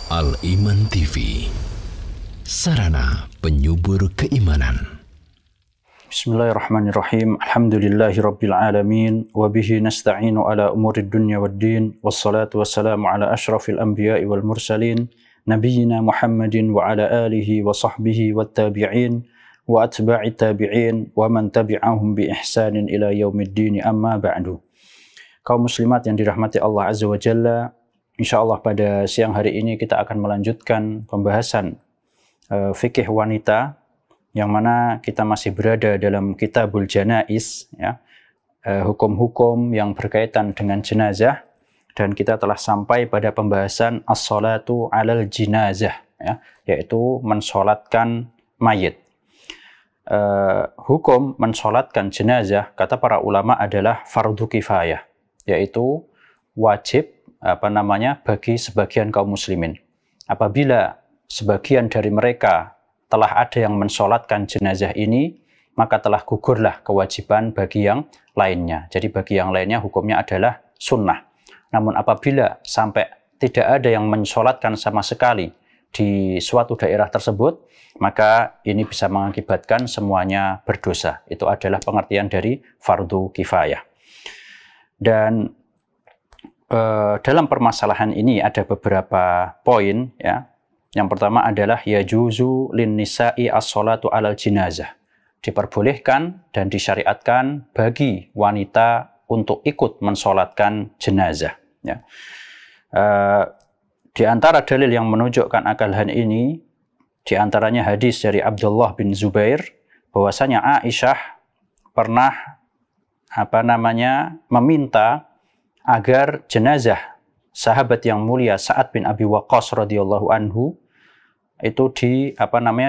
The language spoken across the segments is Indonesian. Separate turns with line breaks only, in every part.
Al-Iman TV, sarana penyubur keimanan.
Bismillahirrahmanirrahim. Alhamdulillahirabbil alamin wa bihi nasta'inu ala umurid dunya waddin. Wassalatu wassalamu ala asyrafil anbiya'i wal mursalin nabiyyina Muhammadin wa ala alihi wa sahbihi wat tabi'in wa atba'it tabi'in wa man tabi'ahum bi ihsanin ila yaumiddin, amma ba'du. Kaum muslimat yang dirahmati Allah Azza wa Jalla, insyaallah pada siang hari ini kita akan melanjutkan pembahasan fikih wanita, yang mana kita masih berada dalam Kitabul Janaiz, ya, hukum-hukum yang berkaitan dengan jenazah, dan kita telah sampai pada pembahasan as-salatu 'alal jinazah, ya, yaitu mensolatkan mayit. Hukum mensolatkan jenazah kata para ulama adalah fardu kifayah, yaitu wajib bagi sebagian kaum muslimin. Apabila sebagian dari mereka telah ada yang mensolatkan jenazah ini, maka telah gugurlah kewajiban bagi yang lainnya. Jadi bagi yang lainnya hukumnya adalah sunnah. Namun apabila sampai tidak ada yang mensolatkan sama sekali di suatu daerah tersebut, maka ini bisa mengakibatkan semuanya berdosa. Itu adalah pengertian dari fardu kifayah. Dan dalam permasalahan ini ada beberapa poin, ya. Yang pertama adalah yajuzu lin nisa'i as-salatu 'alal jinazah. Diperbolehkan dan disyariatkan bagi wanita untuk ikut mensolatkan jenazah, ya. Di antara dalil yang menunjukkan akan hal ini, di antaranya hadis dari Abdullah bin Zubair bahwasanya Aisyah pernah meminta agar jenazah sahabat yang mulia Sa'ad bin Abi Waqqas radhiyallahu anhu itu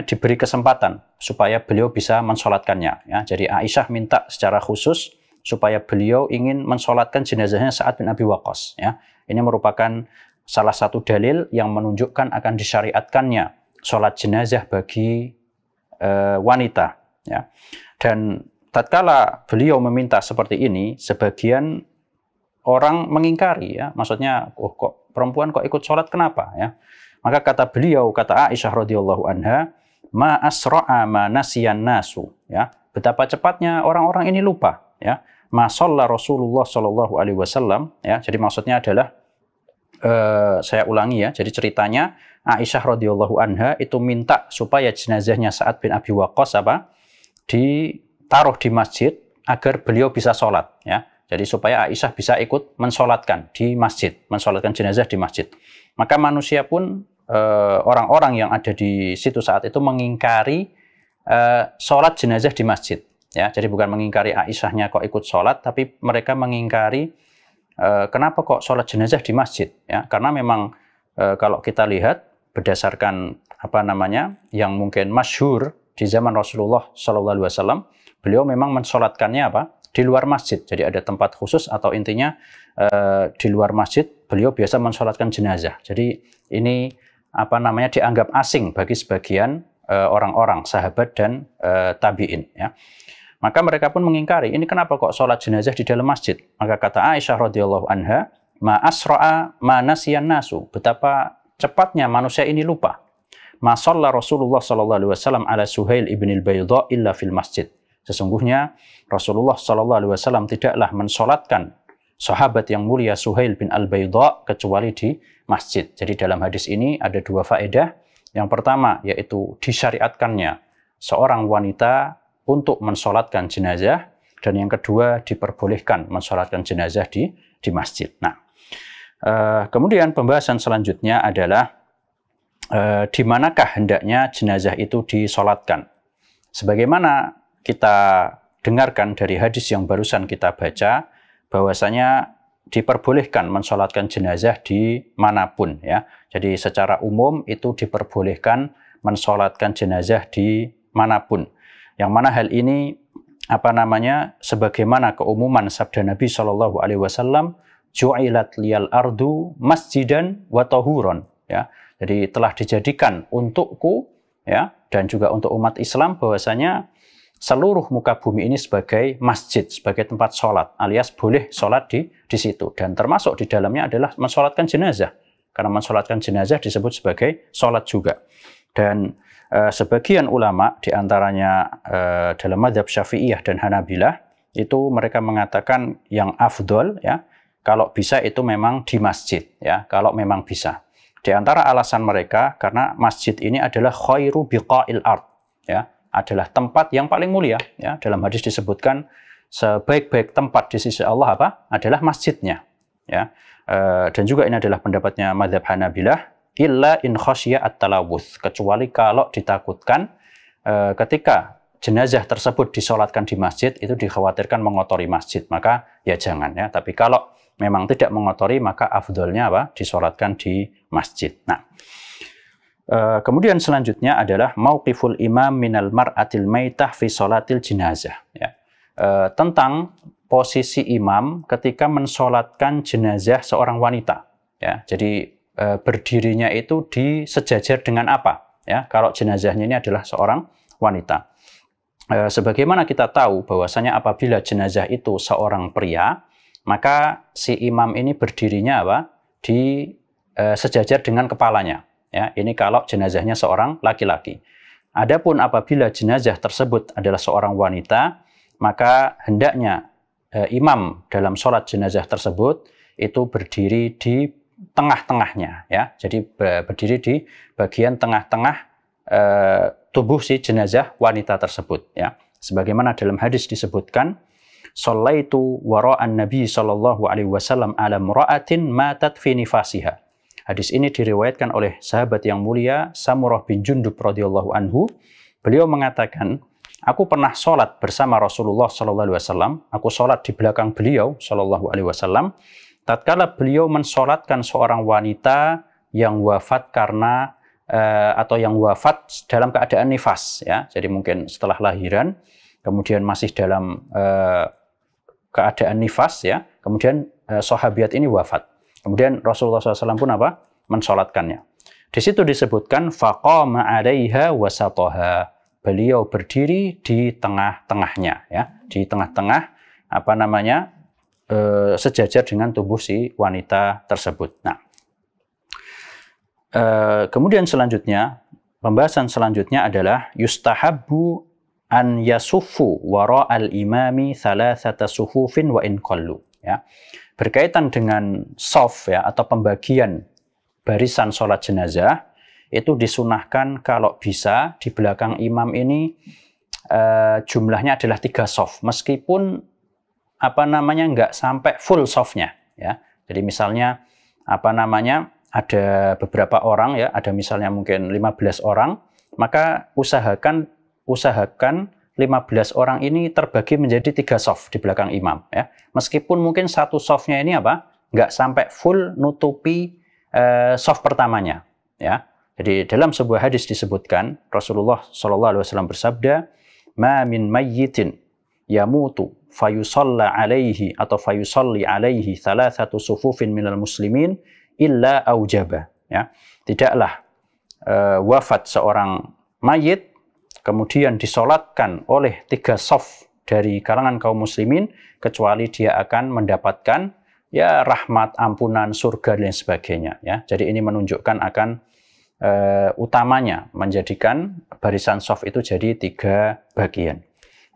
diberi kesempatan supaya beliau bisa mensolatkannya, ya. Jadi Aisyah minta secara khusus supaya beliau ingin mensolatkan jenazahnya Sa'ad bin Abi Waqqas, ya. Ini merupakan salah satu dalil yang menunjukkan akan disyariatkannya sholat jenazah bagi wanita, ya. Dan tatkala beliau meminta seperti ini, sebagian orang mengingkari, ya, maksudnya, kok perempuan kok ikut sholat, kenapa, ya? Maka kata beliau, kata Aisyah radhiyallahu anha, ma asra'a ma nasiyan nasu, ya, betapa cepatnya orang-orang ini lupa, ya. Ma shalla Rasulullah sallallahu alaihi wasallam, ya. Jadi maksudnya adalah saya ulangi, ya. Jadi ceritanya Aisyah radhiyallahu anha itu minta supaya jenazahnya Sa'ad bin Abi Waqqas ditaruh di masjid agar beliau bisa sholat, ya. Jadi supaya Aisyah bisa ikut mensolatkan di masjid, mensolatkan jenazah di masjid. Maka manusia pun, orang-orang yang ada di situ saat itu mengingkari sholat jenazah di masjid, ya. Jadi bukan mengingkari Aisyahnya kok ikut sholat, tapi mereka mengingkari kenapa kok sholat jenazah di masjid, ya. Karena memang kalau kita lihat berdasarkan yang mungkin masyhur di zaman Rasulullah SAW, beliau memang mensolatkannya di luar masjid. Jadi ada tempat khusus, atau intinya di luar masjid beliau biasa mensolatkan jenazah. Jadi ini dianggap asing bagi sebagian orang-orang sahabat dan tabi'in, ya. Maka mereka pun mengingkari, ini kenapa kok sholat jenazah di dalam masjid? Maka kata Aisyah radhiyallahu anha, ma asra'a ma nasiyan nasu, betapa cepatnya manusia ini lupa. Ma shalla Rasulullah sallallahu alaihi wasallam ala Suhail ibn al-Bayda illa fil masjid. Sesungguhnya Rasulullah SAW tidaklah mensolatkan sahabat yang mulia Suhail bin al-Bayda kecuali di masjid. Jadi dalam hadis ini ada dua faedah. Yang pertama yaitu disyariatkannya seorang wanita untuk mensolatkan jenazah, dan yang kedua diperbolehkan mensolatkan jenazah di masjid. Nah, kemudian pembahasan selanjutnya adalah di manakah hendaknya jenazah itu disolatkan. Sebagaimana kita dengarkan dari hadis yang barusan kita baca, bahwasanya diperbolehkan mensolatkan jenazah di manapun, ya. Jadi secara umum itu diperbolehkan mensolatkan jenazah di manapun. Yang mana hal ini sebagaimana keumuman sabda Nabi Shallallahu Alaihi Wasallam, ju'ilat liyal ardu masjidan wa tahuron, ya. Jadi telah dijadikan untukku, ya, dan juga untuk umat Islam, bahwasanya seluruh muka bumi ini sebagai masjid, sebagai tempat sholat, alias boleh sholat di situ. Dan termasuk di dalamnya adalah mensolatkan jenazah. karena mensolatkan jenazah disebut sebagai solat juga. Dan sebagian ulama diantaranya dalam mazhab Syafi'iyah dan Hanabilah itu mereka mengatakan yang afdol ya, kalau bisa itu memang di masjid ya, kalau memang bisa. Di antara alasan mereka karena masjid ini adalah khairu biqa'il ard ya, adalah tempat yang paling mulia ya. Dalam hadis disebutkan sebaik-baik tempat di sisi Allah apa? Adalah masjidnya ya. Dan juga ini adalah pendapatnya mazhab Hanabilah, illa in khasyiya at-talawuth, kecuali kalau ditakutkan ketika jenazah tersebut disolatkan di masjid itu dikhawatirkan mengotori masjid, maka ya jangan ya. Tapi kalau memang tidak mengotori maka afdolnya apa? Disolatkan di masjid. Nah, kemudian selanjutnya adalah mauqiful imam minal mar'atil maitah fi sholatil jenazah ya. Tentang posisi imam ketika mensolatkan jenazah seorang wanita ya. Jadi berdirinya itu sejajar dengan apa ya, kalau jenazahnya ini adalah seorang wanita. Sebagaimana kita tahu bahwasanya apabila jenazah itu seorang pria, maka si imam ini berdirinya apa? Sejajar dengan kepalanya ya. Ini kalau jenazahnya seorang laki-laki. Adapun apabila jenazah tersebut adalah seorang wanita, maka hendaknya imam dalam sholat jenazah tersebut itu berdiri di tengah-tengahnya ya. Jadi berdiri di bagian tengah-tengah tubuh si jenazah wanita tersebut ya. Sebagaimana dalam hadis disebutkan, shallaitu wara'an nabi sallallahu alaihi wasallam ala mra'atin matat fi nifasiha. Hadis ini diriwayatkan oleh sahabat yang mulia Samurah bin Jundub radhiyallahu anhu. Beliau mengatakan, aku pernah sholat bersama Rasulullah sallallahu alaihi wasallam. Aku sholat di belakang beliau sallallahu alaihi wasallam. Tatkala beliau mensolatkan seorang wanita yang wafat karena atau yang wafat dalam keadaan nifas ya. Jadi mungkin setelah lahiran, kemudian masih dalam keadaan nifas ya. Kemudian sahabiat ini wafat. Kemudian Rasulullah SAW pun apa? Mensolatkannya. Di situ disebutkan faqama 'alaiha wasataha. Beliau berdiri di tengah-tengahnya ya, di tengah-tengah apa namanya? Sejajar dengan tubuh si wanita tersebut. Nah, kemudian selanjutnya, pembahasan selanjutnya adalah yustahabbu an yasuffu wara'al imami thalathata suhufin wa in qallu ya. Berkaitan dengan shaf ya, atau pembagian barisan sholat jenazah, itu disunahkan kalau bisa di belakang imam ini jumlahnya adalah 3 shaf, meskipun apa namanya nggak sampai full shaf-nya ya. Jadi misalnya apa namanya ada beberapa orang ya, ada misalnya mungkin 15 orang, maka usahakan 15 orang ini terbagi menjadi 3 shaf di belakang imam ya. Meskipun mungkin satu shaf-nya ini apa? Nggak sampai full nutupi shaf pertamanya ya. Jadi dalam sebuah hadis disebutkan Rasulullah SAW bersabda, "Ma min mayyitin yamutu fayusalla alaihi atau fayusalli alaihi thalathatu sufufin minal muslimin illa aujaba." Ya. Tidaklah wafat seorang mayit kemudian disolatkan oleh 3 shaf dari kalangan kaum muslimin kecuali dia akan mendapatkan ya rahmat, ampunan, surga dan sebagainya ya. Jadi ini menunjukkan akan utamanya menjadikan barisan shaf itu jadi 3 bagian.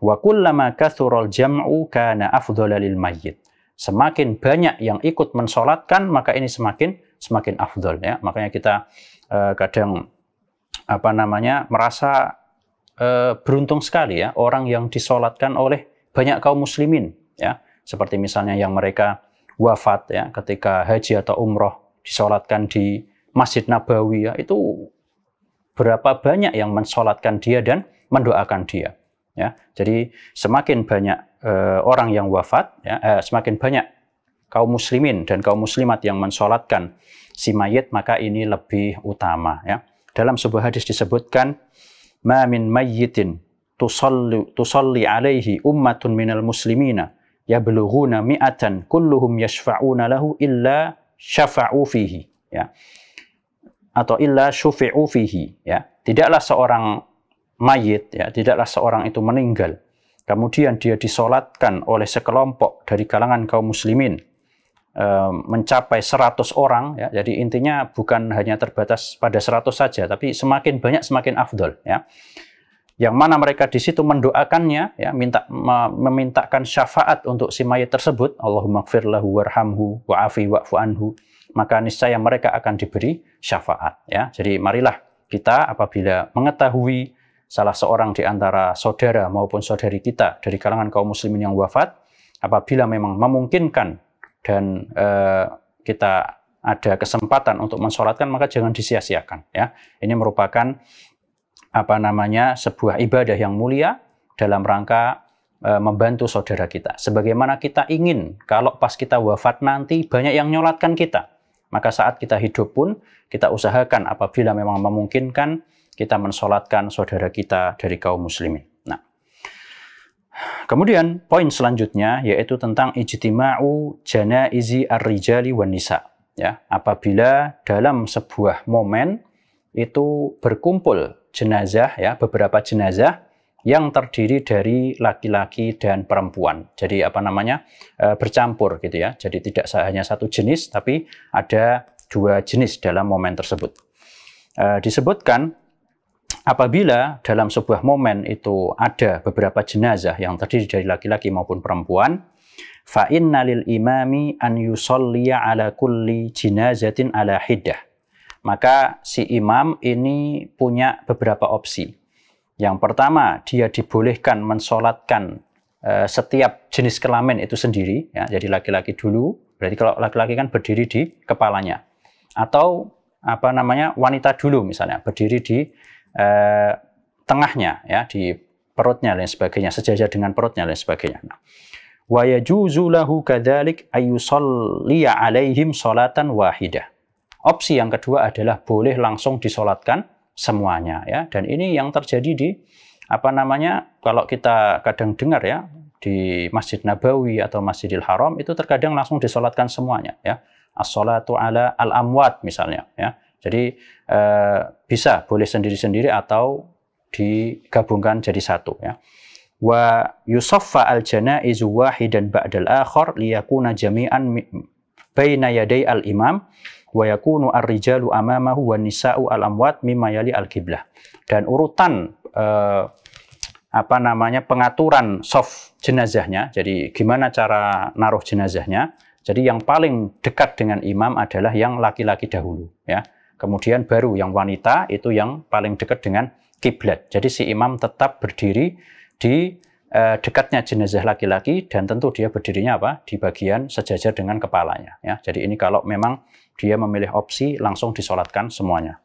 Wa kullama kathural jam'u kana afdhala lil mayyit. Semakin banyak yang ikut mensolatkan, maka ini semakin afdal ya. Makanya kita kadang apa namanya merasa beruntung sekali ya orang yang disolatkan oleh banyak kaum muslimin ya. Seperti misalnya yang mereka wafat ya ketika haji atau umroh disolatkan di Masjid Nabawi ya, itu berapa banyak yang mensolatkan dia dan mendoakan dia. Ya, jadi semakin banyak orang yang wafat, ya, semakin banyak kaum muslimin dan kaum muslimat yang mensolatkan si mayit, maka ini lebih utama. Ya. Dalam sebuah hadis disebutkan, "Ma min mayyitin tusalli alaihi ummatun minal muslimina yablughuna mi'atan kulluhum yashfa'una lahu illa syafa'u fihi." Ya. Atau illa syufi'u fihi. Ya. Tidaklah seorang mayit, ya, tidaklah seorang itu meninggal, kemudian dia disolatkan oleh sekelompok dari kalangan kaum muslimin, mencapai 100 orang, ya. Jadi intinya bukan hanya terbatas pada 100 saja, tapi semakin banyak semakin afdol, ya. Yang mana mereka di situ mendoakannya, ya, memintakan syafaat untuk si mayit tersebut, Allahumma gfir lahu warhamhu wa'afi wa'fu anhu, maka niscaya mereka akan diberi syafaat, ya. Jadi marilah kita apabila mengetahui salah seorang di antara saudara maupun saudari kita dari kalangan kaum muslimin yang wafat, apabila memang memungkinkan dan kita ada kesempatan untuk mensolatkan, maka jangan disia-siakan, ya. Ini merupakan sebuah ibadah yang mulia dalam rangka membantu saudara kita. Sebagaimana kita ingin kalau pas kita wafat nanti banyak yang nyolatkan kita, maka saat kita hidup pun kita usahakan apabila memang memungkinkan kita mensolatkan saudara kita dari kaum muslimin. Nah, kemudian poin selanjutnya yaitu tentang ijtima'u janaizi ar-rijali wan nisa, ya. Apabila dalam sebuah momen itu berkumpul jenazah, ya, beberapa jenazah yang terdiri dari laki-laki dan perempuan. Jadi bercampur gitu, ya. Jadi tidak hanya satu jenis, tapi ada dua jenis dalam momen tersebut. Disebutkan apabila dalam sebuah momen itu ada beberapa jenazah yang terdiri dari laki-laki maupun perempuan, fa inna lil imami an yusalliya ala kulli jinazatin ala hiddah. Maka si imam ini punya beberapa opsi. Yang pertama, dia dibolehkan mensolatkan setiap jenis kelamin itu sendiri, ya. Jadi laki-laki dulu, berarti kalau laki-laki kan berdiri di kepalanya. Atau wanita dulu misalnya, berdiri di tengahnya, ya, di perutnya dan sebagainya, sejajar dengan perutnya dan sebagainya. Wa yajuzu lahu kadzalik ayyusalliya alaihim salatan wahidah. Opsi yang kedua adalah boleh langsung disolatkan semuanya, ya. Dan ini yang terjadi di kalau kita kadang dengar, ya, di Masjid Nabawi atau Masjidil Haram itu terkadang langsung disolatkan semuanya, ya. As-sholatu ala al-amwat misalnya, ya. Jadi bisa boleh sendiri-sendiri atau digabungkan jadi satu, ya. Wa yusaffa al-janaizu wahidan ba'dal akhar liyakuna jami'an baina yaday al-imam wa yakunu ar-rijalu amamahu wan nisa'u al-amwat mimma yali al-qiblah. Dan urutan pengaturan shaf jenazahnya, jadi gimana cara naruh jenazahnya. Jadi yang paling dekat dengan imam adalah yang laki-laki dahulu, ya. Kemudian baru yang wanita itu yang paling dekat dengan kiblat. Jadi si imam tetap berdiri di dekatnya jenazah laki-laki dan tentu dia berdirinya di bagian sejajar dengan kepalanya, ya. Jadi ini kalau memang dia memilih opsi langsung disolatkan semuanya.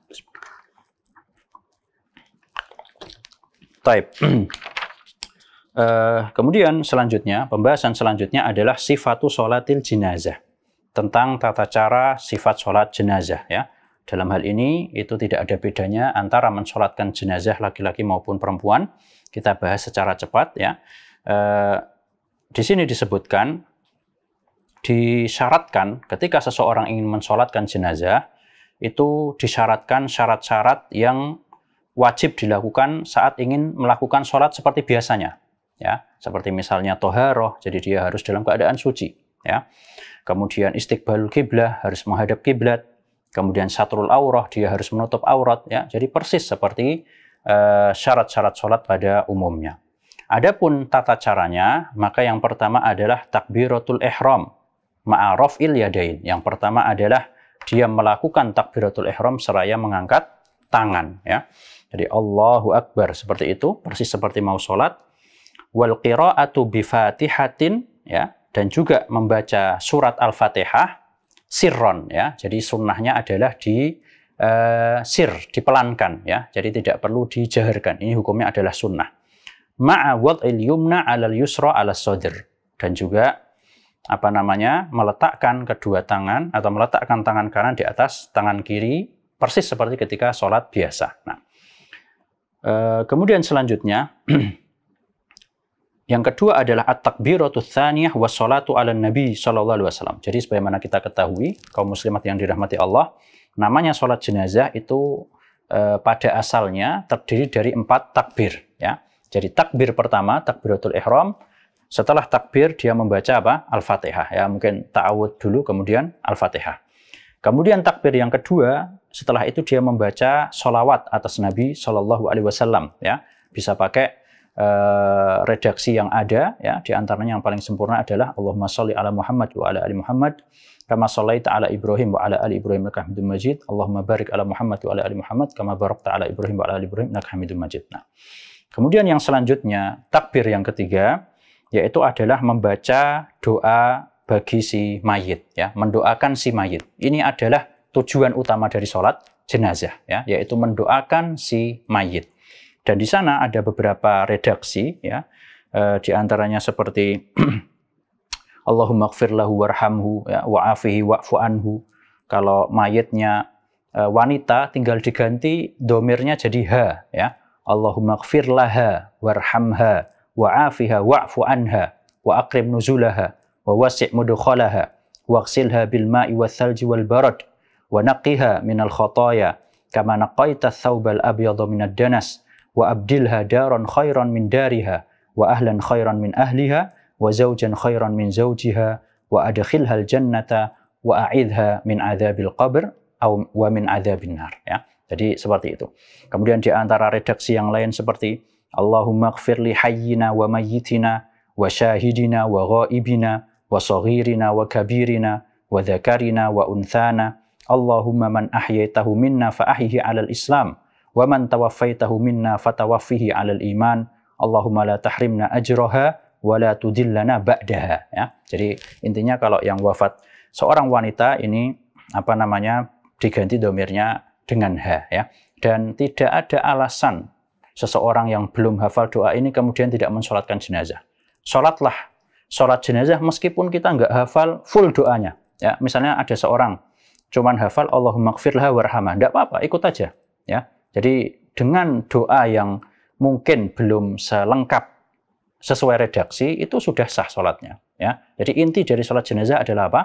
Taib. Kemudian pembahasan selanjutnya adalah sifatu sholatil jenazah, tentang tata cara sifat sholat jenazah, ya. Dalam hal ini itu tidak ada bedanya antara mensolatkan jenazah laki-laki maupun perempuan. Kita bahas secara cepat, ya. Di sini disebutkan, disyaratkan ketika seseorang ingin mensolatkan jenazah, itu disyaratkan syarat-syarat yang wajib dilakukan saat ingin melakukan sholat seperti biasanya, ya. Seperti misalnya toharoh, jadi dia harus dalam keadaan suci, ya. Kemudian istiqbalul kiblah, harus menghadap kiblat. Kemudian satrul aurah, dia harus menutup aurat, ya. Jadi persis seperti syarat-syarat sholat pada umumnya. Adapun tata caranya, maka yang pertama adalah takbiratul ihram ma'araf il yadain. Yang pertama adalah dia melakukan takbiratul ihram seraya mengangkat tangan, ya. Jadi Allahu Akbar seperti itu, persis seperti mau sholat. Wal qira'atu bi fatihatin, ya, dan juga membaca surat Al-Fatihah sirron, ya. Jadi sunnahnya adalah di dipelankan, ya. Jadi tidak perlu dijaharkan. Ini hukumnya adalah sunnah. Ma'a wad'il yumna 'alal yusra 'alas sadr. Dan juga meletakkan kedua tangan atau meletakkan tangan kanan di atas tangan kiri, persis seperti ketika sholat biasa. Nah, kemudian selanjutnya yang kedua adalah at-takbiratu tsaniyah was-shalatu 'alan nabi sallallahu alaihi wasallam. Jadi sebagaimana kita ketahui, kaum muslimat yang dirahmati Allah, namanya sholat jenazah itu pada asalnya terdiri dari 4 takbir, ya. Jadi takbir pertama, takbiratul ihram, Setelah takbir dia membaca apa? Al-Fatihah ya, mungkin ta'awud dulu kemudian Al-Fatihah. Kemudian takbir yang kedua, setelah itu dia membaca sholawat atas Nabi Shallallahu Alaihi Wasallam ya. Bisa pakai redaksi yang ada ya, di antaranya yang paling sempurna adalah Allahumma sholli ala Muhammad wa ala ali Muhammad kama shallaita ala Ibrahim wa ala ali Ibrahim innaka Hamidum Majid. Allahumma barik ala Muhammad wa ala ali Muhammad kama barakta ala Ibrahim wa ala ali Ibrahim innaka Hamidum Majid. Nah, kemudian yang selanjutnya, takbir yang ketiga yaitu adalah membaca doa bagi si mayit ya, mendoakan si mayit. Ini adalah tujuan utama dari sholat jenazah ya, yaitu mendoakan si mayit. Dan di sana ada beberapa redaksi ya, di antaranya seperti Allahumma ighfir lahu warhamhu ya, wa'afihi wa'fu anhu. Kalau mayitnya wanita tinggal diganti domirnya jadi ha ya. Allahumma ighfir laha warhamha wa'afiha wa'fu anha wa aqrim nuzulaha wa wasi' mudkhalaha waghsilha bil ma'i wath thalji wal barad wa naqqiha minal khataaya kama naqaita ats-tsawbal abyadha minad danas wa abdilha daran khairan min dariha wa ahlan khairan min ahliha wa zawjan khairan min zawjiha wa adkhilhal jannata wa a'idha min adzabil qabr wa min adzabin nar ya. Jadi seperti itu. Kemudian di antara redaksi yang lain seperti Allahumma ighfir li hayyina wa mayyitina wa syahidina wa ghaibina wa saghirina wa kabirina wa dzakarina wa unthana. Allahumma man ahyaitahu minna fa ahyihi 'alal Islam wa man tawaffaitahu minna fatawaffihi 'alal iman. Allahumma la tahrimna ajraha wa la tudillana ba'daha ya. Jadi intinya kalau yang wafat seorang wanita ini apa namanya diganti domirnya dengan ha ya. Dan tidak ada alasan seseorang yang belum hafal doa ini kemudian tidak mensolatkan jenazah. Solatlah solat jenazah meskipun kita nggak hafal full doanya ya. Misalnya ada seorang cuman hafal Allahumma ighfir laha warhamha, enggak apa-apa, ikut aja ya. Jadi dengan doa yang mungkin belum selengkap sesuai redaksi itu sudah sah sholatnya ya. Jadi inti dari sholat jenazah adalah apa?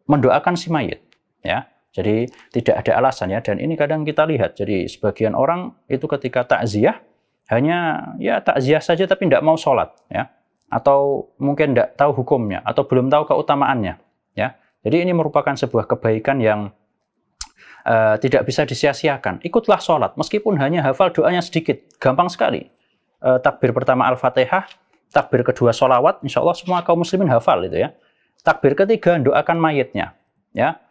Mendoakan si mayit ya. Jadi tidak ada alasan ya. Dan ini kadang kita lihat. Jadi sebagian orang itu ketika takziah hanya ya takziah saja tapi tidak mau sholat ya. Atau mungkin tidak tahu hukumnya atau belum tahu keutamaannya ya. Jadi ini merupakan sebuah kebaikan yang tidak bisa disia-siakan. Ikutlah sholat, meskipun hanya hafal doanya sedikit. Gampang sekali. Takbir pertama Al-Fatihah, takbir kedua sholawat, insya Allah semua kaum muslimin hafal itu ya. Takbir ketiga, doakan mayitnya. Ya,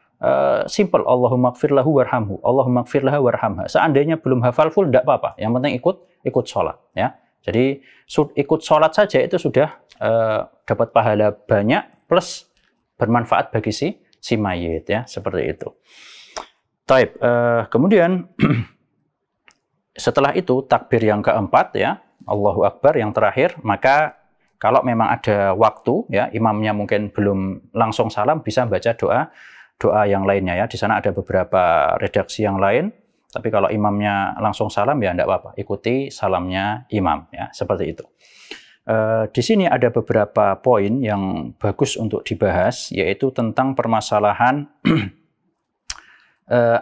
simple. Allahumma ighfir lahu warhamhu. Allahumma ighfir laha warhamha. Seandainya belum hafal full, tidak apa-apa. Yang penting ikut sholat. Ya. Jadi ikut sholat saja itu sudah dapat pahala banyak plus bermanfaat bagi si mayit ya, seperti itu. Taib. Kemudian setelah itu takbir yang keempat ya, Allahu Akbar yang terakhir, maka kalau memang ada waktu ya, imamnya mungkin belum langsung salam, bisa baca doa yang lainnya ya. Di sana ada beberapa redaksi yang lain, tapi kalau imamnya langsung salam ya tidak apa-apa, ikuti salamnya imam ya, seperti itu. Di sini ada beberapa poin yang bagus untuk dibahas, yaitu tentang permasalahan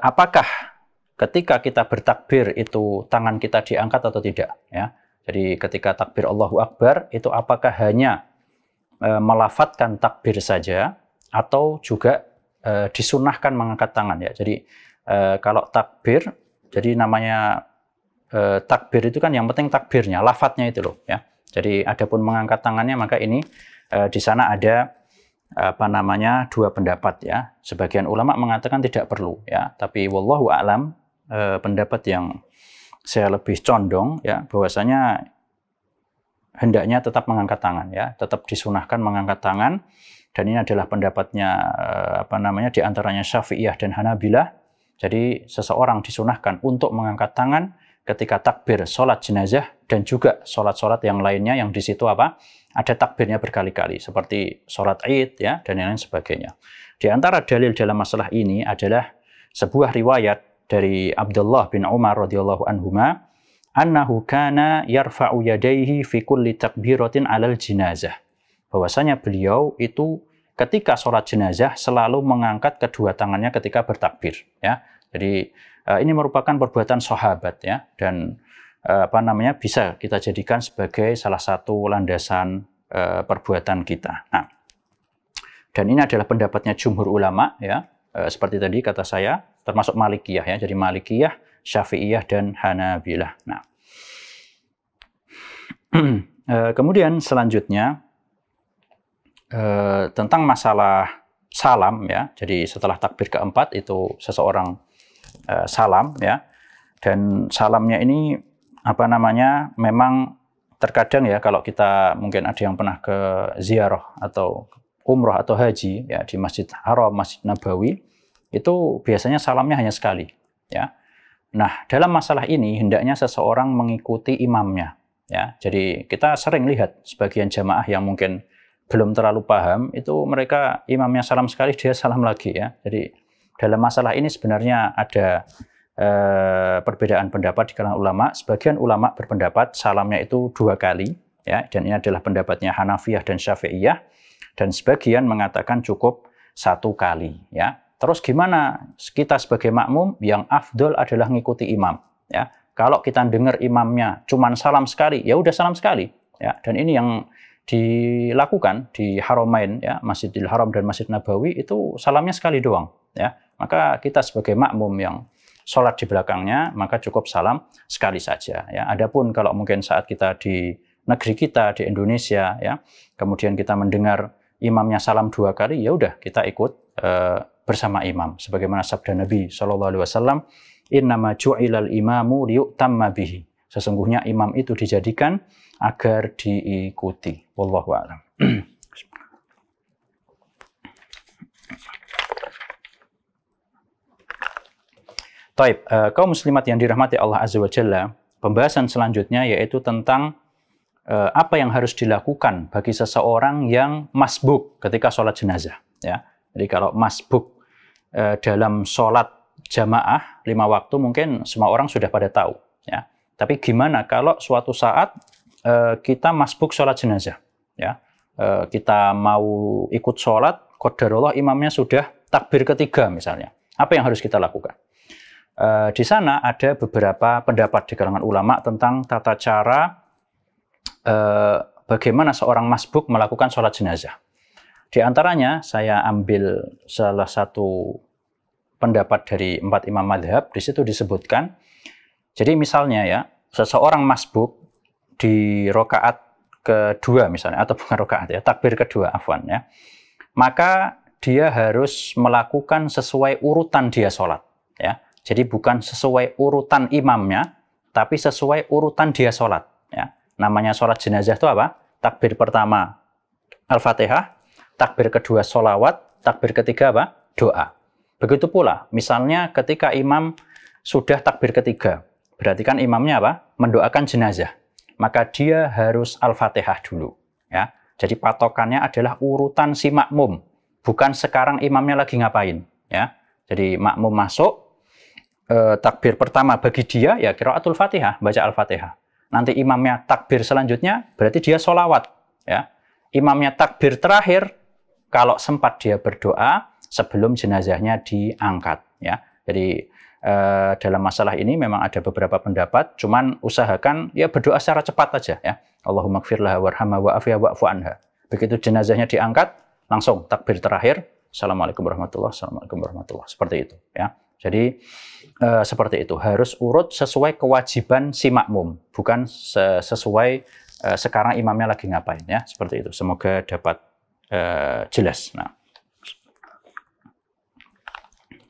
apakah ketika kita bertakbir itu tangan kita diangkat atau tidak ya. Jadi ketika takbir Allahu Akbar itu apakah hanya melafadzkan takbir saja atau juga disunahkan mengangkat tangan ya. Jadi kalau takbir, jadi namanya takbir itu kan yang penting takbirnya, lafadznya itu loh ya. Jadi adapun mengangkat tangannya maka ini di sana ada apa namanya dua pendapat ya. Sebagian ulama mengatakan tidak perlu ya, tapi wallahu a'lam pendapat yang saya lebih condong ya bahwasanya hendaknya tetap mengangkat tangan ya, tetap disunahkan mengangkat tangan, dan ini adalah pendapatnya apa namanya di antaranya Syafi'iyah dan Hanabilah. Jadi seseorang disunahkan untuk mengangkat tangan ketika takbir sholat jenazah dan juga sholat-sholat yang lainnya yang di situ apa ada takbirnya berkali-kali seperti sholat Id ya dan lain sebagainya. Di antara dalil dalam masalah ini adalah sebuah riwayat dari Abdullah bin Umar radhiyallahu anhuma, annahu kana yarfa'u yadayhi fi kulli takbiratin 'alal jenazah. Bahwasanya beliau itu ketika sholat jenazah selalu mengangkat kedua tangannya ketika bertakbir ya. Jadi ini merupakan perbuatan sahabat ya, dan bisa kita jadikan sebagai salah satu landasan perbuatan kita. Nah, dan ini adalah pendapatnya jumhur ulama, ya, seperti tadi kata saya, termasuk Malikiyah, ya, jadi Malikiyah, Syafi'iyah dan Hanabilah. Nah, kemudian selanjutnya tentang masalah salam, ya. Jadi setelah takbir keempat itu seseorang salam, ya. Dan salamnya ini memang terkadang, ya, kalau kita mungkin ada yang pernah ke ziarah atau umroh atau haji, ya, di Masjid Haram, Masjid Nabawi, itu biasanya salamnya hanya sekali, ya. Nah, dalam masalah ini hendaknya seseorang mengikuti imamnya, ya. Jadi kita sering lihat sebagian jamaah yang mungkin belum terlalu paham, itu mereka imamnya salam sekali, dia salam lagi, ya. Jadi dalam masalah ini sebenarnya ada perbedaan pendapat di kalangan ulama. Sebagian ulama berpendapat salamnya itu 2 kali, ya, dan ini adalah pendapatnya Hanafiyah dan Syafi'iyah, dan sebagian mengatakan cukup 1 kali, ya. Terus gimana kita sebagai makmum? Yang afdol adalah ngikuti imam, ya. Kalau kita dengar imamnya cuman salam sekali, ya udah salam sekali, ya. Dan ini yang dilakukan di Haramain, ya, Masjidil Haram dan Masjid Nabawi, itu salamnya sekali doang, ya. Maka kita sebagai makmum yang sholat di belakangnya, maka cukup salam sekali saja, ya. Adapun kalau mungkin saat kita di negeri kita di Indonesia, ya, kemudian kita mendengar imamnya salam 2 kali, ya udah kita ikut bersama imam, sebagaimana sabda Nabi SAW, innama ju'ilal imamu liyu'tamma bihi. Sesungguhnya imam itu dijadikan agar diikuti. Wallahu a'lam. Taib, kaum muslimat yang dirahmati Allah Azza wa Jalla, pembahasan selanjutnya yaitu tentang apa yang harus dilakukan bagi seseorang yang masbuk ketika sholat jenazah, ya. Jadi kalau masbuk dalam sholat jamaah 5 waktu mungkin semua orang sudah pada tahu, ya. Tapi gimana kalau suatu saat kita masbuk sholat jenazah, ya, kita mau ikut sholat, qadarullah imamnya sudah takbir ketiga misalnya, apa yang harus kita lakukan? Di sana ada beberapa pendapat di kalangan ulama tentang tata cara bagaimana seorang masbuk melakukan sholat jenazah. Di antaranya saya ambil salah satu pendapat dari 4 imam madhab. Di situ disebutkan, jadi misalnya, ya, seseorang masbuk di rokaat kedua misalnya, atau bukan rokaat, ya, takbir kedua, afwan, ya, maka dia harus melakukan sesuai urutan dia sholat, ya. Jadi bukan sesuai urutan imamnya, tapi sesuai urutan dia sholat, ya. Namanya sholat jenazah itu apa? Takbir pertama Al-Fatihah, takbir kedua sholawat, takbir ketiga apa? Doa. Begitu pula, misalnya ketika imam sudah takbir ketiga, berarti kan imamnya apa? Mendoakan jenazah. Maka dia harus Al-Fatihah dulu, ya. Jadi patokannya adalah urutan si makmum, bukan sekarang imamnya lagi ngapain, ya. Jadi makmum masuk, takbir pertama bagi dia ya qiraatul Fatihah, baca Al-Fatihah. Nanti imamnya takbir selanjutnya berarti dia sholawat, ya. Imamnya takbir terakhir kalau sempat dia berdoa sebelum jenazahnya diangkat, ya. Jadi dalam masalah ini memang ada beberapa pendapat, cuman usahakan ya berdoa secara cepat aja, ya. Allahumma gfir laha warhamha wa'afiha wa'fu anha. Begitu jenazahnya diangkat, langsung takbir terakhir, Assalamualaikum warahmatullahi wabarakatuh, Assalamualaikum warahmatullahi wabarakatuh. Seperti itu, ya. Jadi seperti itu, harus urut sesuai kewajiban si makmum, bukan sesuai sekarang imamnya lagi ngapain, ya. Seperti itu. Semoga dapat jelas. Nah,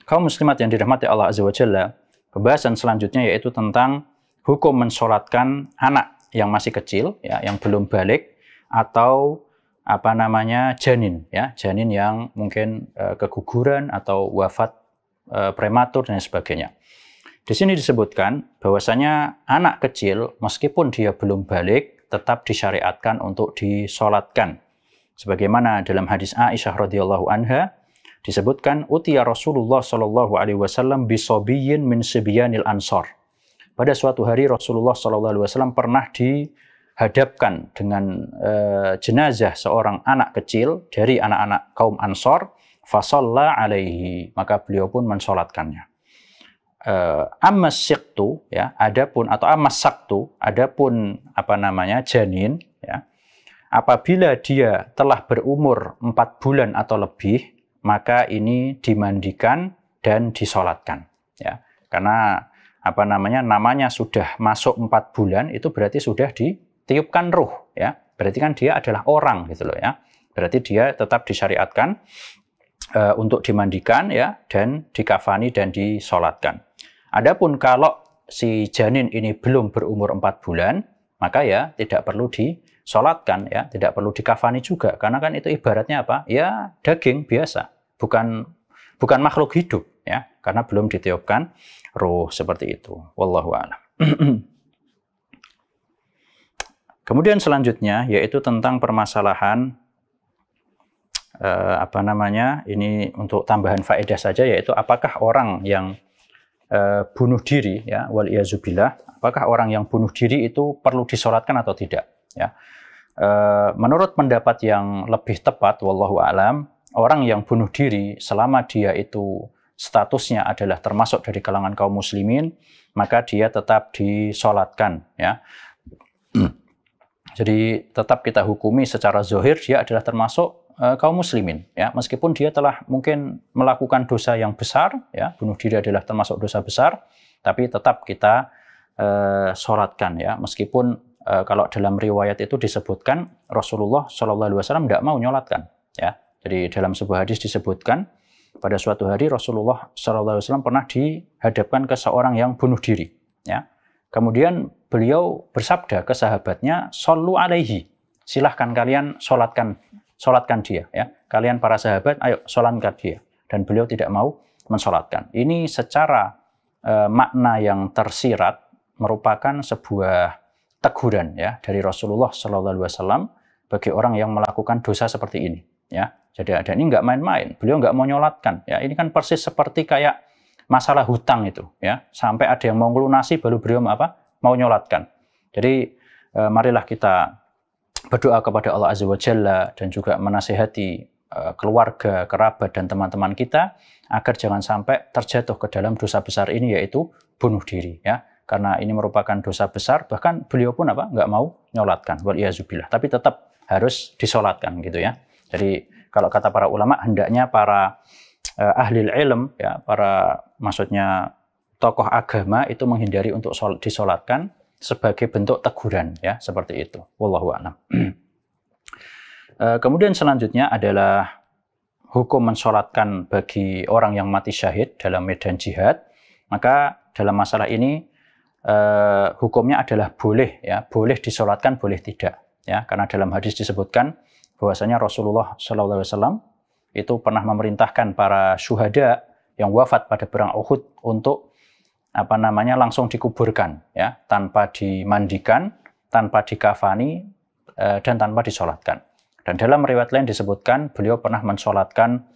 kaum muslimat yang dirahmati Allah Azza wa Jalla, pembahasan selanjutnya yaitu tentang hukum mensolatkan anak yang masih kecil, ya, yang belum balik, atau janin, ya, janin yang mungkin keguguran atau wafat prematur dan sebagainya. Di sini disebutkan bahwasanya anak kecil meskipun dia belum balik tetap disyariatkan untuk disolatkan. Sebagaimana dalam hadis Aisyah radhiyallahu anha disebutkan, utiya Rasulullah sallallahu alaihi wasallam bisobiyyin min sibyanil ansor. Pada suatu hari Rasulullah sallallahu alaihi wasallam pernah dihadapkan dengan jenazah seorang anak kecil dari anak-anak kaum Ansor, fasalla alaihi, maka beliau pun mensolatkannya. Amma siqtu, ya, adapun atau amma saktu, adapun janin, ya, apabila dia telah berumur 4 bulan atau lebih, maka ini dimandikan dan disolatkan, ya. Karena namanya sudah masuk 4 bulan, itu berarti sudah ditiupkan ruh, ya. Berarti kan dia adalah orang gitu loh, ya. Berarti dia tetap disyariatkan untuk dimandikan, ya, dan dikafani dan disolatkan. Adapun kalau si janin ini belum berumur 4 bulan, maka ya tidak perlu disolatkan, ya, tidak perlu dikafani juga, karena kan itu ibaratnya apa? Ya daging biasa, bukan makhluk hidup, ya, karena belum ditiupkan ruh, seperti itu. Wallahu a'lam. Kemudian selanjutnya yaitu tentang permasalahan ini untuk tambahan faedah saja, yaitu apakah orang yang bunuh diri, ya, waliyazubillah, apakah orang yang bunuh diri itu perlu disolatkan atau tidak, ya. Menurut pendapat yang lebih tepat, wallahu a'lam, orang yang bunuh diri selama dia itu statusnya adalah termasuk dari kalangan kaum muslimin, maka dia tetap disolatkan, ya. Jadi tetap kita hukumi secara zahir dia adalah termasuk kaum muslimin, ya, meskipun dia telah mungkin melakukan dosa yang besar, ya, bunuh diri adalah termasuk dosa besar, tapi tetap kita sholatkan, ya, meskipun kalau dalam riwayat itu disebutkan Rasulullah SAW tidak mau nyolatkan, ya. Jadi dalam sebuah hadis disebutkan pada suatu hari Rasulullah SAW pernah dihadapkan ke seorang yang bunuh diri, ya. Kemudian beliau bersabda ke sahabatnya, "Shollu alaihi." Silahkan kalian sholatkan dia, ya. Kalian para sahabat, ayo sholatkan dia. Dan beliau tidak mau mensolatkan. Ini secara makna yang tersirat merupakan sebuah teguran, ya, dari Rasulullah SAW bagi orang yang melakukan dosa seperti ini, ya. Jadi ada ini nggak main-main. Beliau nggak mau nyolatkan, ya. Ini kan persis seperti kayak masalah hutang itu, ya. Sampai ada yang mau ngelunasi baru beliau mau nyolatkan. Jadi marilah kita berdoa kepada Allah Azza wa Jalla dan juga menasihati keluarga, kerabat, dan teman-teman kita agar jangan sampai terjatuh ke dalam dosa besar ini, yaitu bunuh diri, ya. Karena ini merupakan dosa besar, bahkan beliau pun nggak mau nyolatkan, waliyazubillah, tapi tetap harus disolatkan, gitu, ya. Jadi kalau kata para ulama, hendaknya para ahli ilm, ya, maksudnya tokoh agama itu menghindari untuk disolatkan sebagai bentuk teguran, ya, seperti itu. Wallahu a'lam. Kemudian selanjutnya adalah hukum mensolatkan bagi orang yang mati syahid dalam medan jihad. Maka dalam masalah ini hukumnya adalah boleh, ya, boleh disolatkan, boleh tidak, ya, karena dalam hadis disebutkan bahwasanya Rasulullah SAW itu pernah memerintahkan para syuhada yang wafat pada perang Uhud untuk langsung dikuburkan, ya, tanpa dimandikan, tanpa dikafani, dan tanpa disolatkan. Dan dalam riwayat lain disebutkan beliau pernah mensolatkan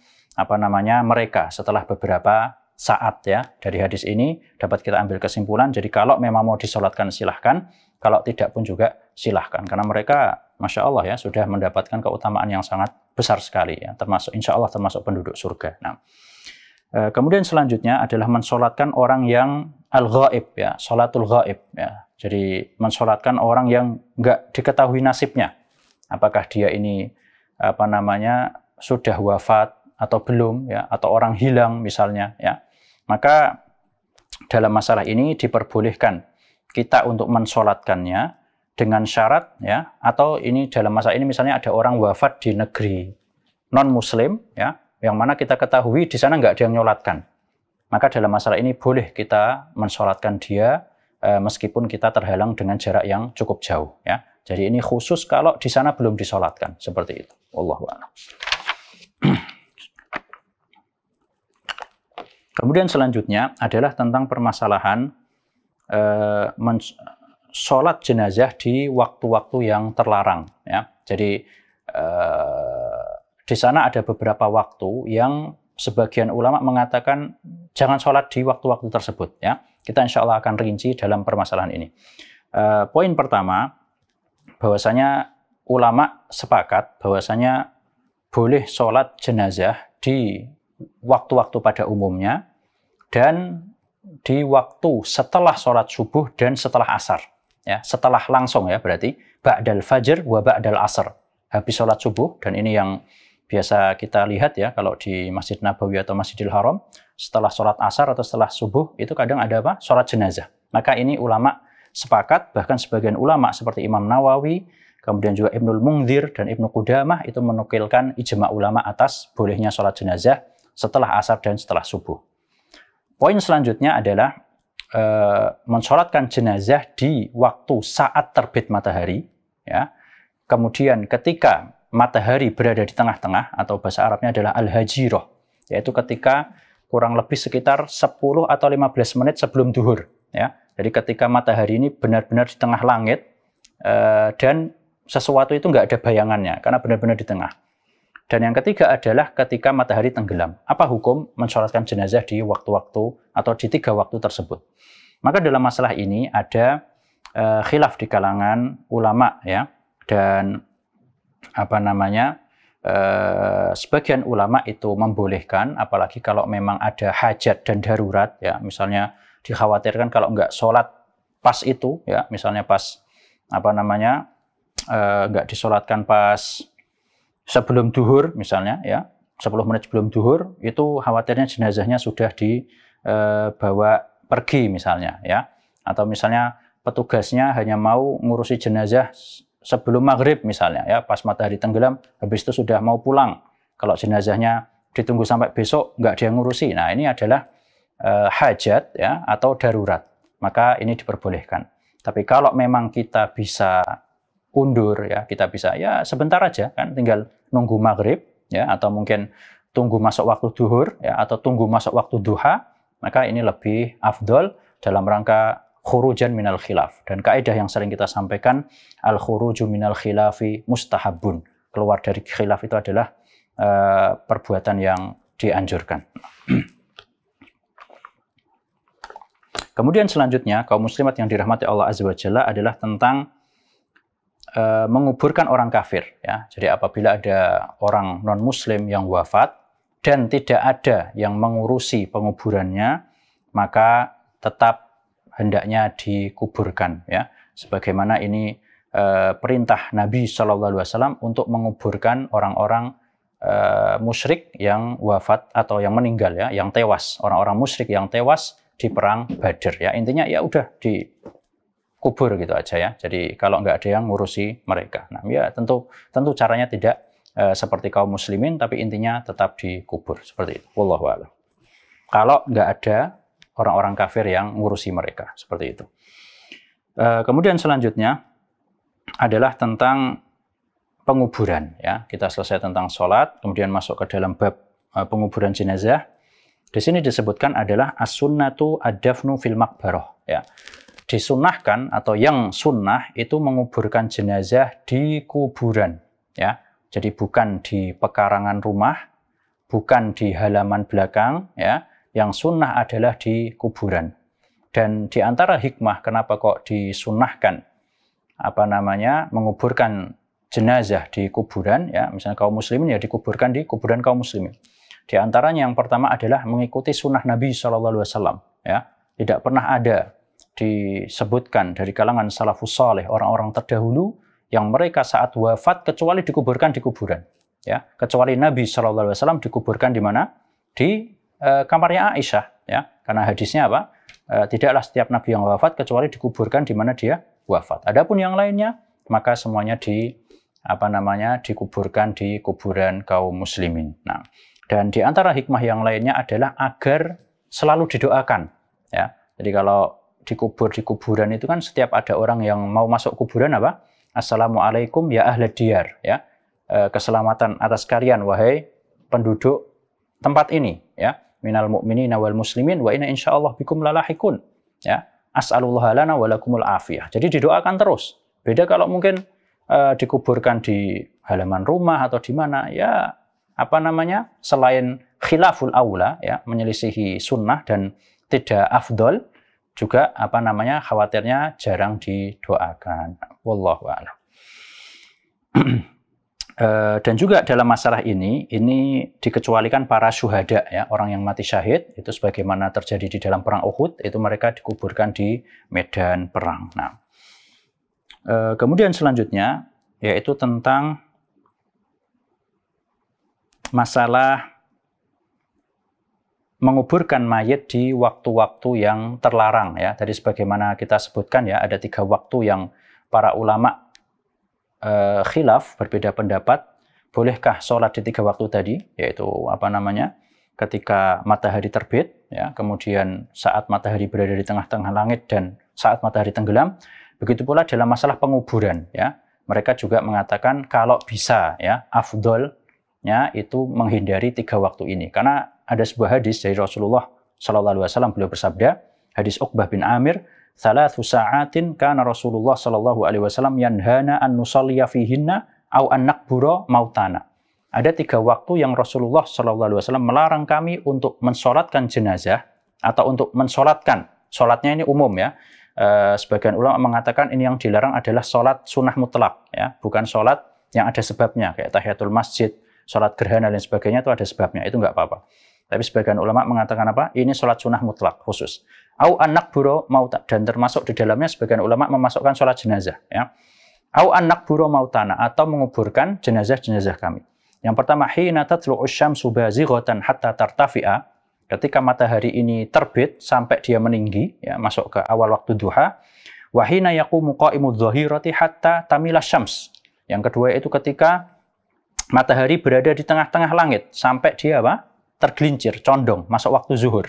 mereka setelah beberapa saat, ya. Dari hadis ini dapat kita ambil kesimpulan, jadi kalau memang mau disolatkan silahkan, kalau tidak pun juga silahkan, karena mereka Masya Allah, ya, sudah mendapatkan keutamaan yang sangat besar sekali, ya, termasuk insya Allah termasuk penduduk surga. Nah, kemudian selanjutnya adalah mensolatkan orang yang al-ghaib, ya, sholatul ghaib, ya. Jadi mensolatkan orang yang nggak diketahui nasibnya, apakah dia ini sudah wafat atau belum, ya, atau orang hilang misalnya, ya. Maka dalam masalah ini diperbolehkan kita untuk mensolatkannya dengan syarat, ya, atau ini dalam masalah ini misalnya ada orang wafat di negeri non-muslim, ya, yang mana kita ketahui di sana nggak ada yang nyolatkan. Maka dalam masalah ini boleh kita mensolatkan dia meskipun kita terhalang dengan jarak yang cukup jauh, ya. Jadi ini khusus kalau di sana belum disolatkan, seperti itu. Wallahu a'lam. Kemudian selanjutnya adalah tentang permasalahan sholat jenazah di waktu-waktu yang terlarang, ya. Jadi di sana ada beberapa waktu yang sebagian ulama mengatakan jangan sholat di waktu-waktu tersebut, ya. Kita insya Allah akan rinci dalam permasalahan ini. Poin pertama, bahwasanya ulama sepakat bahwasanya boleh sholat jenazah di waktu-waktu pada umumnya, dan di waktu setelah sholat subuh dan setelah asar. Ya, setelah langsung ya berarti ba'dal fajr wa ba'dal asar. Habis sholat subuh, dan ini yang biasa kita lihat ya kalau di Masjid Nabawi atau Masjidil Haram, setelah sholat asar atau setelah subuh itu kadang ada apa? Sholat jenazah. Maka ini ulama sepakat, bahkan sebagian ulama seperti Imam Nawawi, kemudian juga Ibnul Munzir dan Ibnu Qudamah itu menukilkan ijma ulama atas bolehnya sholat jenazah setelah asar dan setelah subuh. Poin selanjutnya adalah mensolatkan jenazah di waktu saat terbit matahari, ya. Kemudian ketika matahari berada di tengah-tengah, atau bahasa Arabnya adalah al-hajirah, yaitu ketika kurang lebih sekitar 10 atau 15 menit sebelum duhur, ya. Jadi ketika matahari ini benar-benar di tengah langit dan sesuatu itu nggak ada bayangannya karena benar-benar di tengah. Dan yang ketiga adalah ketika matahari tenggelam. Apa hukum mensolatkan jenazah di waktu-waktu atau di 3 waktu tersebut? Maka dalam masalah ini ada khilaf di kalangan ulama, ya. Dan apa namanya, sebagian ulama itu membolehkan, apalagi kalau memang ada hajat dan darurat, ya. Misalnya dikhawatirkan kalau nggak sholat pas itu, ya, misalnya pas apa namanya, nggak disolatkan pas sebelum duhur misalnya, ya, 10 menit sebelum duhur, itu khawatirnya jenazahnya sudah dibawa pergi misalnya, ya, atau misalnya petugasnya hanya mau ngurusi jenazah sebelum maghrib misalnya, ya, pas matahari tenggelam, habis itu sudah mau pulang. Kalau jenazahnya ditunggu sampai besok nggak dia ngurusi, nah ini adalah hajat, ya, atau darurat, maka ini diperbolehkan. Tapi kalau memang kita bisa undur, ya, kita bisa ya sebentar aja kan, tinggal nunggu maghrib, ya, atau mungkin tunggu masuk waktu duhur, ya, atau tunggu masuk waktu duha, maka ini lebih afdol dalam rangka khurujan minal khilaf. Dan kaidah yang sering kita sampaikan, al khuruju minal khilafi mustahabun, keluar dari khilaf itu adalah perbuatan yang dianjurkan. Kemudian selanjutnya, kaum muslimat yang dirahmati Allah Azza wa Jalla adalah tentang menguburkan orang kafir, ya. Jadi apabila ada orang non-muslim yang wafat dan tidak ada yang mengurusi penguburannya, maka tetap hendaknya dikuburkan, ya. Sebagaimana ini perintah Nabi SAW untuk menguburkan orang-orang musyrik yang wafat atau yang meninggal, ya, yang tewas, orang-orang musyrik yang tewas di perang Badar, ya. Intinya ya udah dikubur gitu aja, ya. Jadi kalau nggak ada yang ngurusi mereka, nah ya tentu caranya tidak seperti kaum muslimin, tapi intinya tetap dikubur seperti itu. Wallahu a'lam. Kalau nggak ada orang-orang kafir yang ngurusi mereka, seperti itu. Kemudian selanjutnya adalah tentang penguburan, ya. Kita selesai tentang sholat, kemudian masuk ke dalam bab penguburan jenazah. Di sini disebutkan adalah as-sunnatu ad-dafnu fil maqbarah, ya. Disunnahkan atau yang sunnah itu menguburkan jenazah di kuburan, ya. Jadi bukan di pekarangan rumah, bukan di halaman belakang, ya. Yang sunnah adalah di kuburan. Dan di antara hikmah kenapa kok disunnahkan menguburkan jenazah di kuburan, ya, misalnya kaum muslimin ya dikuburkan di kuburan kaum muslimin. Di antaranya yang pertama adalah mengikuti sunnah Nabi SAW, ya. Tidak pernah ada disebutkan dari kalangan salafus saleh, orang-orang terdahulu, yang mereka saat wafat kecuali dikuburkan di kuburan, ya. Kecuali Nabi SAW dikuburkan di mana? Di kamarnya Aisyah, ya. Karena hadisnya apa? Tidaklah setiap Nabi yang wafat kecuali dikuburkan di mana dia wafat. Adapun yang lainnya, maka semuanya dikuburkan di kuburan kaum muslimin. Nah, dan di antara hikmah yang lainnya adalah agar selalu didoakan, ya. Jadi kalau dikubur di kuburan itu kan setiap ada orang yang mau masuk kuburan apa? Assalamualaikum ya ahlad diyar, ya. Keselamatan atas kalian wahai penduduk tempat ini, ya. Minal mu'minina wal muslimin wa inna insyaallah bikum lalahikun, ya. As'alullah lana wa lakumul afiyah. Jadi didoakan terus. Beda kalau mungkin dikuburkan di halaman rumah atau di mana, ya, selain khilaful aula, ya, menyelisihi sunnah dan tidak afdol, juga khawatirnya jarang didoakan. Wallahu a'lam. Dan juga dalam masalah ini dikecualikan para syuhada, ya, orang yang mati syahid, itu sebagaimana terjadi di dalam perang Uhud, itu mereka dikuburkan di medan perang. Nah, kemudian selanjutnya yaitu tentang masalah menguburkan mayit di waktu-waktu yang terlarang, ya. Tadi sebagaimana kita sebutkan, ya, ada 3 waktu yang para ulama khilaf, berbeda pendapat, bolehkah sholat di 3 waktu tadi, yaitu ketika matahari terbit, ya, kemudian saat matahari berada di tengah-tengah langit dan saat matahari tenggelam. Begitu pula dalam masalah penguburan, ya, mereka juga mengatakan kalau bisa, ya, afdolnya itu menghindari 3 waktu ini, karena ada sebuah hadis dari Rasulullah SAW, beliau bersabda, hadis Uqbah bin Amir, "Thalathu sa'atin kana Rasulullah sallallahu alaihi wasallam yanhana an nusalliya fihinna au an naqbura mautana." Ada 3 waktu yang Rasulullah sallallahu alaihi wasallam melarang kami untuk mensolatkan jenazah atau untuk mensolatkan. Solatnya ini umum, ya. Sebagian ulama mengatakan ini yang dilarang adalah solat sunnah mutlak, ya, bukan solat yang ada sebabnya kayak tahiyatul masjid, solat gerhana dan sebagainya, itu ada sebabnya, itu nggak apa-apa. Tapi sebagian ulama mengatakan apa? Ini solat sunnah mutlak khusus. Au anak buro mauta, dan termasuk di dalamnya sebagian ulama memasukkan sholat jenazah, ya. Au anak buro mautana, atau menguburkan jenazah-jenazah kami. Yang pertama, hina tatlu'u syamsu bazighatan hatta tartafi'a, ketika matahari ini terbit sampai dia meninggi, ya, masuk ke awal waktu duha. Wa hina yaqumu qa'imudz dhahirati hatta tamila syams. Yang kedua itu ketika matahari berada di tengah-tengah langit sampai dia tergelincir, condong, masuk waktu zuhur.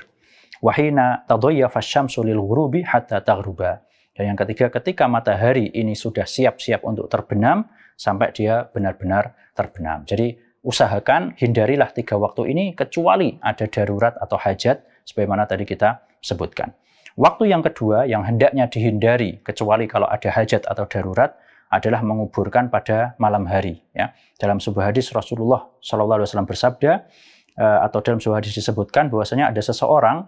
Wahina tadayyafa syamsu lil ghurubi hatta taghruba. Dan yang ketiga, ketika matahari ini sudah siap-siap untuk terbenam sampai dia benar-benar terbenam. Jadi usahakan hindarilah 3 waktu ini kecuali ada darurat atau hajat sebagaimana tadi kita sebutkan. Waktu yang kedua yang hendaknya dihindari kecuali kalau ada hajat atau darurat adalah menguburkan pada malam hari, ya. Dalam sebuah hadis Rasulullah SAW bersabda, atau dalam sebuah hadis disebutkan bahwasanya ada seseorang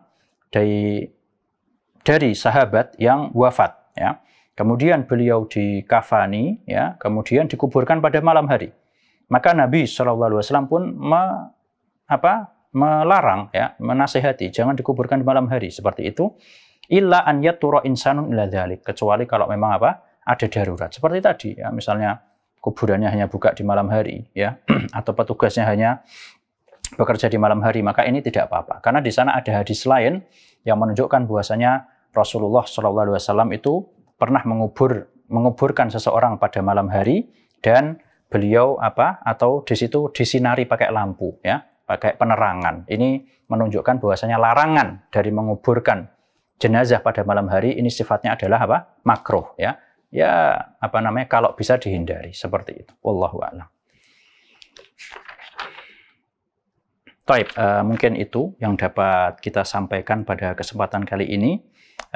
dari sahabat yang wafat, ya. Kemudian beliau dikafani, ya, kemudian dikuburkan pada malam hari. Maka Nabi SAW pun melarang, ya, menasihati jangan dikuburkan di malam hari seperti itu. Illa an yatura insanun ila dzalik, kecuali kalau memang ada darurat. Seperti tadi, ya, misalnya kuburannya hanya buka di malam hari, ya, atau petugasnya hanya bekerja di malam hari, maka ini tidak apa-apa. Karena di sana ada hadis lain yang menunjukkan bahwasanya Rasulullah SAW itu pernah menguburkan seseorang pada malam hari dan beliau atau di situ disinari pakai lampu, ya, pakai penerangan. Ini menunjukkan bahwasanya larangan dari menguburkan jenazah pada malam hari ini sifatnya adalah makruh, ya. Ya, kalau bisa dihindari seperti itu. Wallahu a'lam. Baik, mungkin itu yang dapat kita sampaikan pada kesempatan kali ini.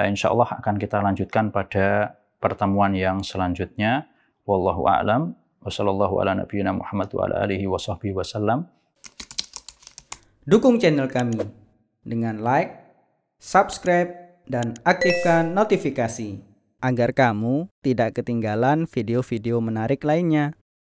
Insya Allah akan kita lanjutkan pada pertemuan yang selanjutnya. Wallahu a'lam. Wassallallahu ala nabiyyina Muhammad wa ala alihi wa sahbihi wasallam.
Dukung channel kami dengan like, subscribe, dan aktifkan notifikasi agar kamu tidak ketinggalan video-video menarik lainnya.